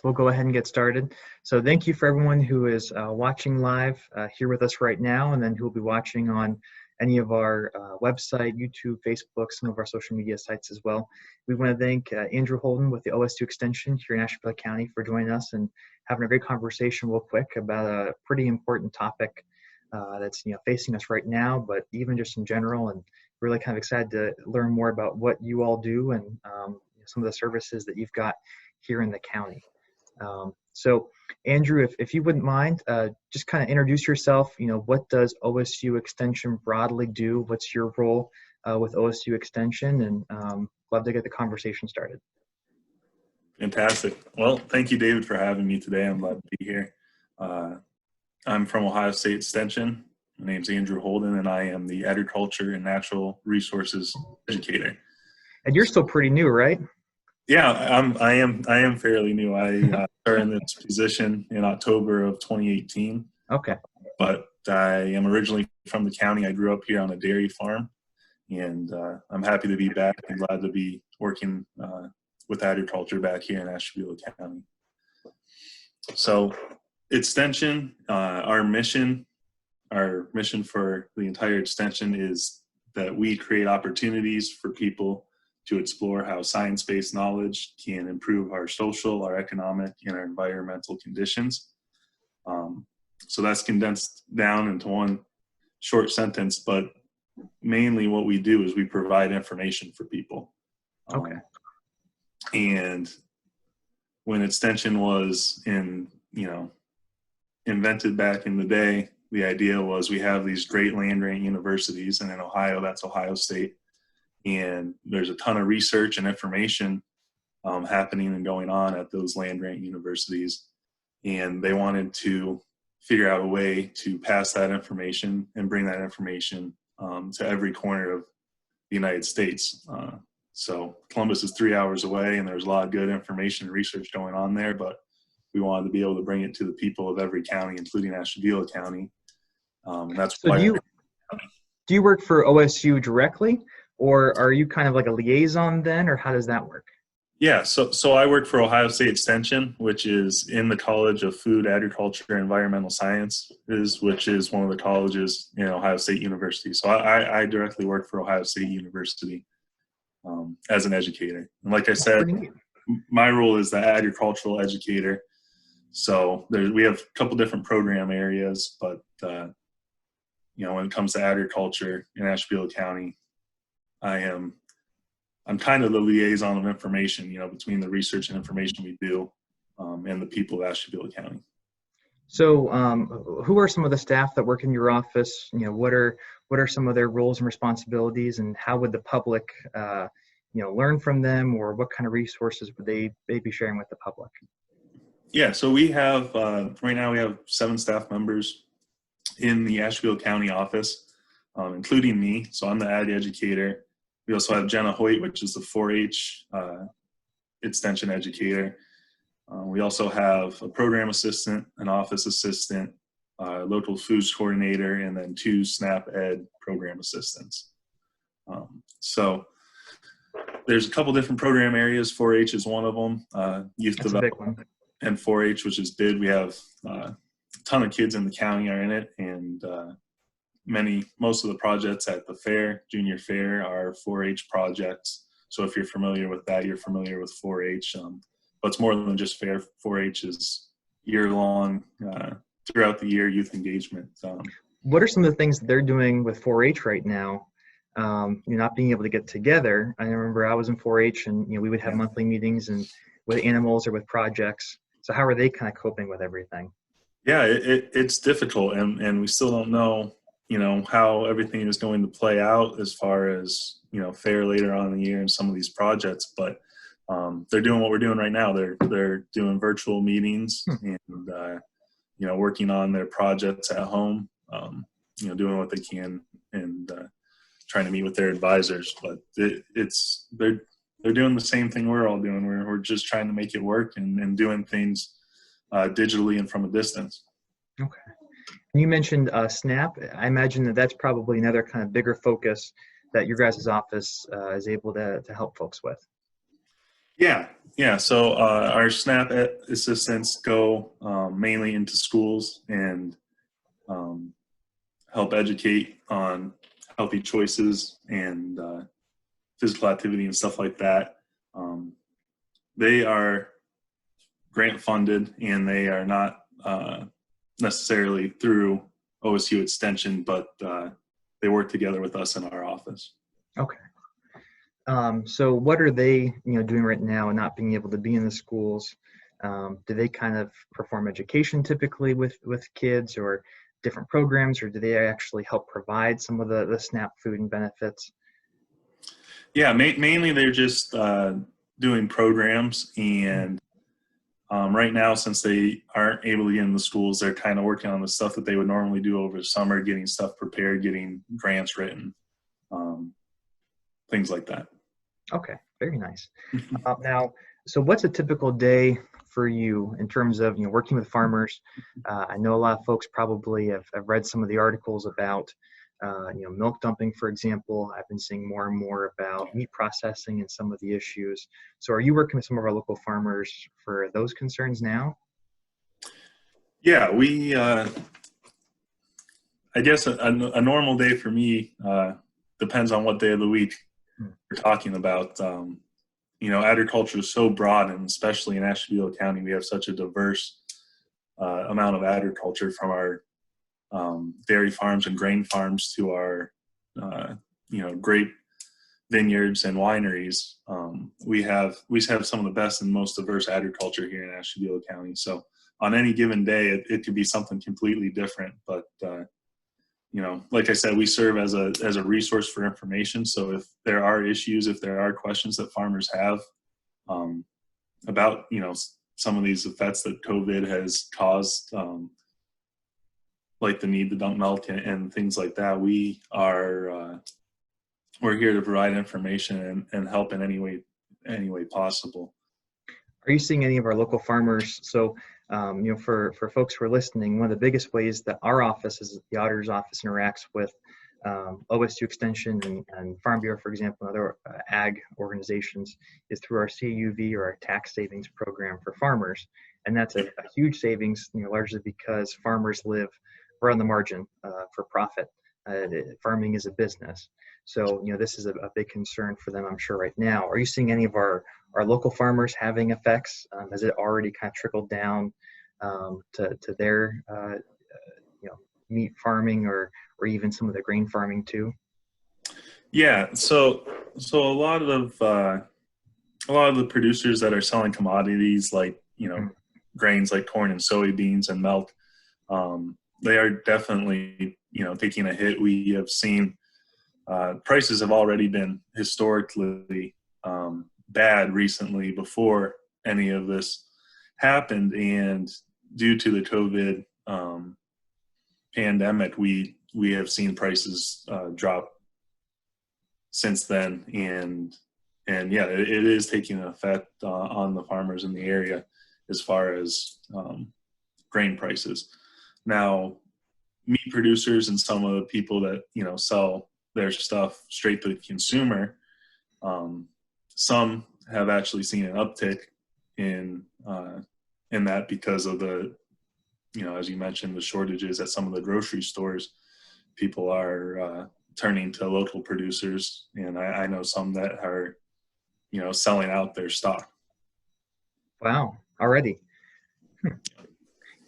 We'll go ahead and get started. So thank you for everyone who is watching live here with us right now, and then who will be watching on any of our website, YouTube, Facebook, some of our social media sites as well. We want to thank Andrew Holden with the OSU Extension here in Ashtabula County for joining us and having a great conversation real quick about a pretty important topic that's facing us right now, but even just in general, and really kind of excited to learn more about what you all do and some of the services that you've got here in the county. So Andrew, if you wouldn't mind, just kind of introduce yourself. What does OSU Extension broadly do? What's your role with OSU Extension? And love to get the conversation started. Fantastic. Well, thank you, David, for having me today. I'm glad to be here. I'm from Ohio State Extension. My name's Andrew Holden, and I am the Agriculture and Natural Resources Educator. And you're still pretty new, right? Yeah, I am fairly new. I started in this position in October of 2018. Okay. But I am originally from the county. I grew up here on a dairy farm, and I'm happy to be back and glad to be working with agriculture back here in Ashtabula County. So, Extension, our mission for the entire extension is that we create opportunities for people to explore how science-based knowledge can improve our social, our economic, and our environmental conditions. So that's condensed down into one short sentence, but mainly what we do is we provide information for people. Okay. And when Extension was invented back in the day, the idea was we have these great land-grant universities, and in Ohio, that's Ohio State. And there's a ton of research and information happening and going on at those land-grant universities. And they wanted to figure out a way to pass that information and bring that information to every corner of the United States. So Columbus is 3 hours away, and there's a lot of good information and research going on there, but we wanted to be able to bring it to the people of every county, including Ashtabula County. And that's so why. Do you work for OSU directly? Or are you kind of like a liaison then, or how does that work? Yeah, so I work for Ohio State Extension, which is in the College of Food, Agriculture, and Environmental Sciences, which is one of the colleges in Ohio State University. So I directly work for Ohio State University as an educator. And like I said, my role is the agricultural educator. So we have a couple different program areas, but when it comes to agriculture in Ashtabula County, I'm kind of the liaison of information, between the research and information we do and the people of Ashtabula County. So who are some of the staff that work in your office? What are some of their roles and responsibilities, and how would the public, learn from them, or what kind of resources would they be sharing with the public? Yeah, so we have, right now we have 7 staff members in the Ashtabula County office, including me. So I'm the ag educator. We also have Jenna Hoyt, which is the 4-H extension educator. We also have a program assistant, an office assistant, local foods coordinator, and then 2 SNAP Ed program assistants. So there's a couple different program areas. 4-H is one of them. Youth development and 4-H, which is BID. We have a ton of kids in the county are in it, and most of the projects at the fair, junior fair, are 4-H projects. So if you're familiar with that, you're familiar with 4-H. But it's more than just fair. 4-H is year-long, throughout the year, youth engagement. What are some of the things that they're doing with 4-H right now? You're not being able to get together. I remember I was in 4-H, and we would have monthly meetings and with animals or with projects. So how are they kind of coping with everything? Yeah, it's difficult, and we still don't know how everything is going to play out as far as, fair later on in the year and some of these projects, but they're doing what we're doing right now. They're doing virtual meetings and, working on their projects at home, doing what they can and trying to meet with their advisors, but they're doing the same thing we're all doing. We're just trying to make it work and doing things digitally and from a distance. Okay. You mentioned SNAP. I imagine that's probably another kind of bigger focus that your guys' office is able to help folks with. Yeah. So our SNAP assistants go mainly into schools and um, help educate on healthy choices and physical activity and stuff like that. Um, they are grant funded, and they are not necessarily through OSU Extension, but they work together with us in our office. Okay. So what are they, doing right now and not being able to be in the schools? Do they kind of perform education typically with kids or different programs, or do they actually help provide some of the SNAP food and benefits? Yeah, mainly they're just doing programs, and right now, since they aren't able to get in the schools, they're kind of working on the stuff that they would normally do over the summer, getting stuff prepared, getting grants written, um, things like that. Okay, very nice. Now, so what's a typical day for you in terms of working with farmers? I know a lot of folks probably have read some of the articles about milk dumping, for example. I've been seeing more and more about meat processing and some of the issues. So are you working with some of our local farmers for those concerns now? Yeah, I guess a normal day for me depends on what day of the week we're talking about. Agriculture is so broad, and especially in Ashtabula County, we have such a diverse amount of agriculture, from our dairy farms and grain farms to our, grape vineyards and wineries. We have some of the best and most diverse agriculture here in Ashtabula County. So on any given day, it could be something completely different. But like I said, we serve as a resource for information. So if there are issues, if there are questions that farmers have about some of these effects that COVID has caused, like the need to dump milk and things like that, we're here to provide information and help in any way possible. Are you seeing any of our local farmers? So, for folks who are listening, one of the biggest ways that our office, as the auditor's office, interacts with OSU Extension and Farm Bureau, for example, and other ag organizations, is through our CUV, or our tax savings program for farmers. And that's a huge savings, largely because farmers live right on the margin for profit. Farming is a business. So, this is a big concern for them, I'm sure, right now. Are you seeing any of our local farmers having effects? Has it already kind of trickled down to their meat farming or even some of the grain farming too? Yeah, so a lot of the producers that are selling commodities like grains like corn and soybeans and milk, they are definitely taking a hit. We have seen prices have already been historically bad recently before any of this happened, and due to the COVID pandemic, we have seen prices drop since then, and yeah, it is taking an effect on the farmers in the area as far as grain prices. Now, meat producers and some of the people that sell their stuff straight to the consumer, some have actually seen an uptick in that because of the as you mentioned, the shortages at some of the grocery stores. People are turning to local producers, and I know some that are selling out their stock. Wow, already.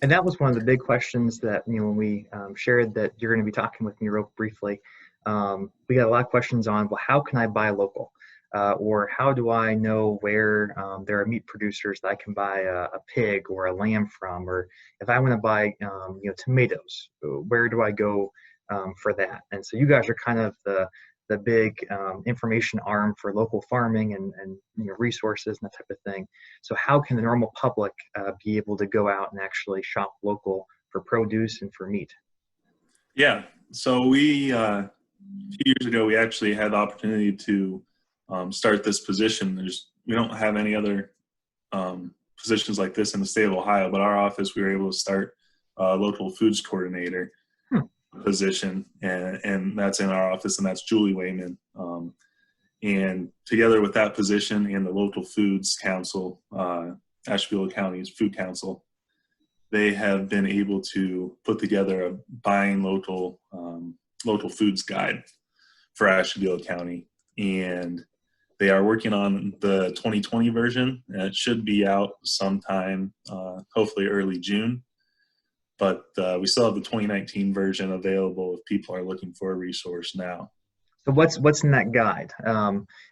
And that was one of the big questions that, when we shared that you're going to be talking with me real briefly, we got a lot of questions on, well, how can I buy local? Or how do I know where there are meat producers that I can buy a pig or a lamb from? Or if I want to buy, tomatoes, where do I go for that? And so you guys are kind of the big information arm for local farming and resources and that type of thing. So how can the normal public be able to go out and actually shop local for produce and for meat? Yeah, so we a few years ago we actually had the opportunity to start this position. We don't have any other positions like this in the state of Ohio, but our office, we were able to start a local foods coordinator position, and that's in our office, and that's Julie Wayman. And together with that position and the local foods council, Ashtabula County's food council, they have been able to put together a buying local foods guide for Ashtabula County. And they are working on the 2020 version, and it should be out sometime, hopefully early June. But we still have the 2019 version available if people are looking for a resource now. So what's in that guide?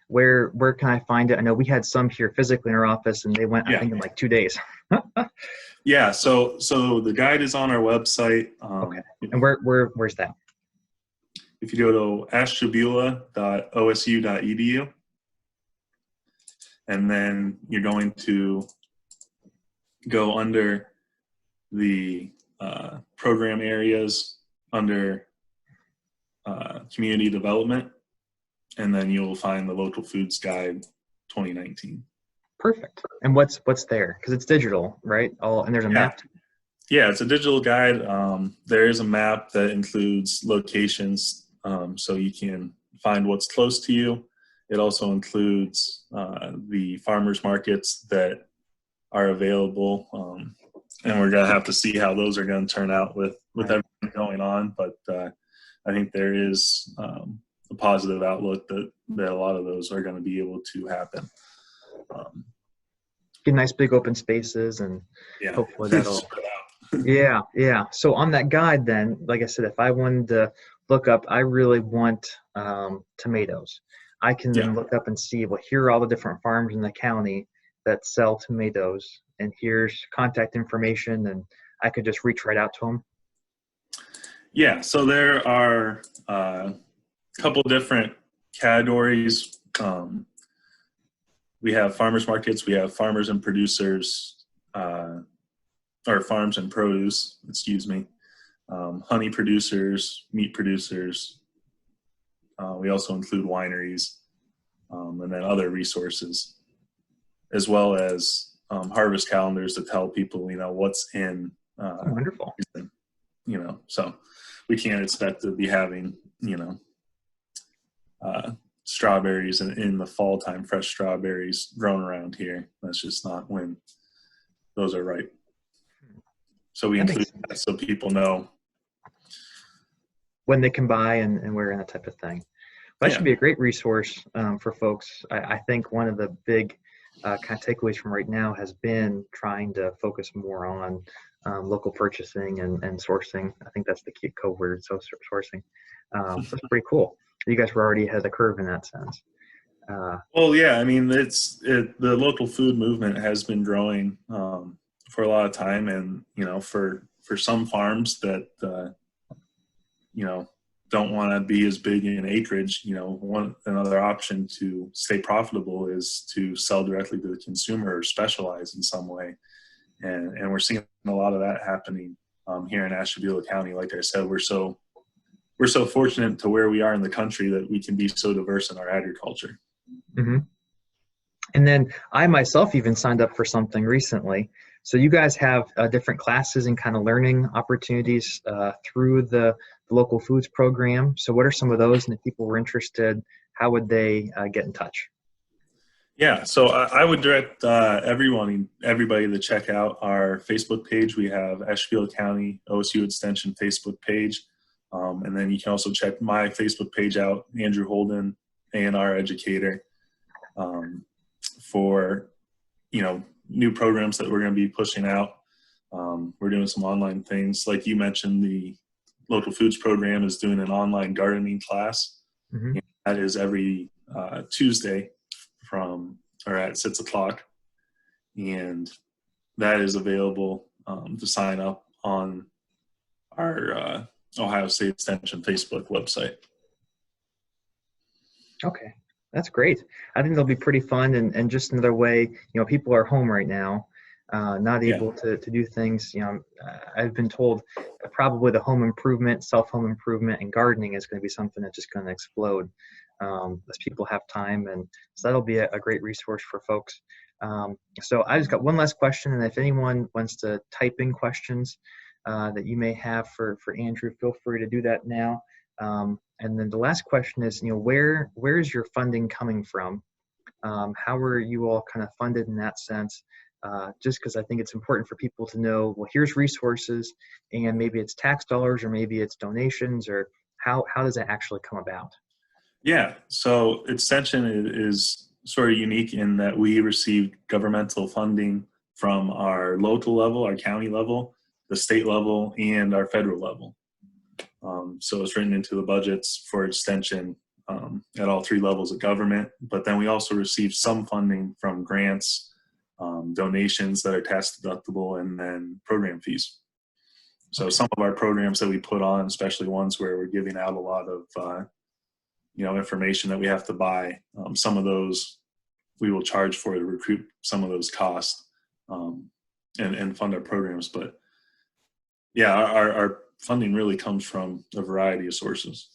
Where can I find it? I know we had some here physically in our office, and they went, I think, in like 2 days. Yeah, so the guide is on our website. Okay, and where's that? If you go to ashtabula.osu.edu, and then you're going to go under the program areas under community development, and then you'll find the local foods guide 2019. Perfect. And what's there? Because it's digital, right? And there's a map. Yeah, it's a digital guide. There is a map that includes locations, so you can find what's close to you. It also includes the farmers markets that are available, and we're gonna have to see how those are going to turn out with everything going on. But I think there is a positive outlook that a lot of those are going to be able to happen. Get nice big open spaces, and hopefully that'll. Yeah. So on that guide, then, like I said, if I wanted to look up, I really want tomatoes. I can then look up and see, well, here are all the different farms in the county that sell tomatoes, and here's contact information, and I could just reach right out to them. Yeah, so there are a couple different categories. We have farmers markets, we have farmers and producers, or farms and produce, honey producers, meat producers. We also include wineries, and then other resources, as well as harvest calendars to tell people, what's in. Wonderful. So we can't expect to be having, strawberries in the fall time, fresh strawberries grown around here. That's just not when those are ripe. So we include that so people know when they can buy and where and that type of thing. That should be a great resource for folks. I think one of the big kind of takeaways from right now has been trying to focus more on local purchasing and sourcing. I think that's the key code word, so sourcing. So it's pretty cool. You guys were already ahead of the curve in that sense. Well, yeah, I mean, the local food movement has been growing for a lot of time, and for some farms that don't want to be as big in acreage, another option to stay profitable is to sell directly to the consumer or specialize in some way, and we're seeing a lot of that happening here in Ashtabula County. Like I said, we're so fortunate to where we are in the country that we can be so diverse in our agriculture. Mm-hmm. And then I myself even signed up for something recently. So you guys have different classes and kind of learning opportunities through the local foods program. So what are some of those? And if people were interested, how would they get in touch? Yeah, so I would direct everybody to check out our Facebook page. We have Ashtabula County OSU Extension Facebook page. And then you can also check my Facebook page out, Andrew Holden, A&R educator, for new programs that we're going to be pushing out. We're doing some online things. Like you mentioned, the local foods program is doing an online gardening class. Mm-hmm. That is every Tuesday at 6 o'clock. And that is available to sign up on our Ohio State Extension Facebook website. Okay, that's great. I think they'll be pretty fun, and just another way, people are home right now, not able to do things. I've been told probably the home improvement, self-home improvement, and gardening is going to be something that's just going to explode as people have time, and so that'll be a great resource for folks. So I just got one last question, and if anyone wants to type in questions that you may have for Andrew, feel free to do that now. And then the last question is, where is your funding coming from? How are you all kind of funded in that sense? Just because I think it's important for people to know, well, here's resources, and maybe it's tax dollars, or maybe it's donations, or how does that actually come about? Yeah, so Extension is sort of unique in that we receive governmental funding from our local level, our county level, the state level, and our federal level. So it's written into the budgets for Extension at all three levels of government. But then we also receive some funding from grants, donations that are tax deductible, and then program fees. So some of our programs that we put on, especially ones where we're giving out a lot of information that we have to buy, some of those we will charge for to recoup some of those costs and fund our programs. But yeah, our funding really comes from a variety of sources.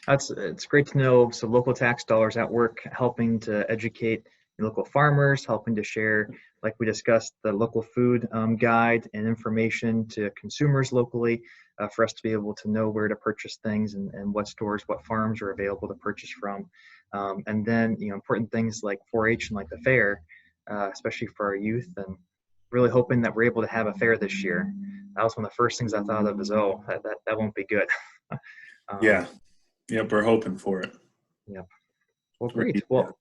It's great to know. So local tax dollars at work, helping to educate local farmers, helping to share, like we discussed, the local food guide and information to consumers locally, for us to be able to know where to purchase things and what stores, what farms are available to purchase from. And then, important things like 4-H and like the fair, especially for our youth, and really hoping that we're able to have a fair this year. That was one of the first things I thought of is, that won't be good. Yeah. Yep. We're hoping for it. Yeah. Well, great. Well,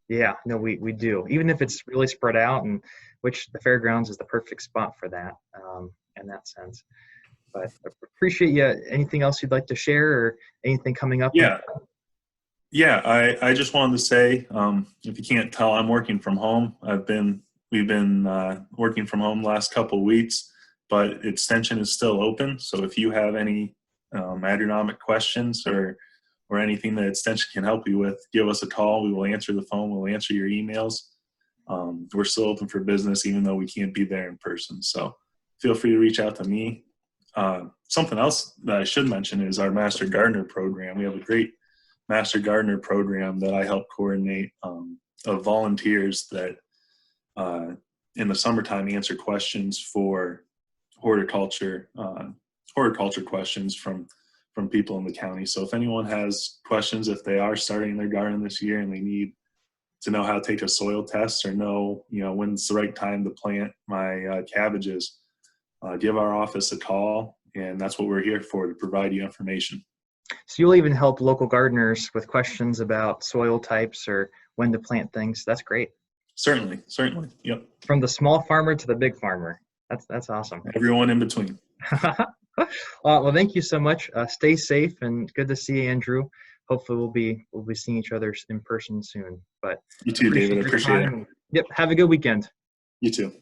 yeah, no, we do. Even if it's really spread out, and which the fairgrounds is the perfect spot for that, in that sense. But I appreciate you. Anything else you'd like to share, or anything coming up? Yeah. Yeah. I just wanted to say, if you can't tell, I'm working from home. We've been working from home the last couple of weeks, but Extension is still open. So if you have any agronomic questions or anything that Extension can help you with, give us a call. We will answer the phone. We'll answer your emails. We're still open for business, even though we can't be there in person. So feel free to reach out to me. Something else that I should mention is our Master Gardener program. We have a great Master Gardener program that I help coordinate of volunteers that in the summertime answer questions for horticulture questions from people in the county. So if anyone has questions, if they are starting their garden this year and they need to know how to take a soil test or know, when's the right time to plant my cabbages, give our office a call, and that's what we're here for, to provide you information. So you'll even help local gardeners with questions about soil types or when to plant things. That's great. Certainly. Yep. From the small farmer to the big farmer. That's awesome. Everyone in between. Well, thank you so much. Stay safe, and good to see you, Andrew. Hopefully we'll be seeing each other in person soon. But you too, David. Appreciate it. Yep. Have a good weekend. You too.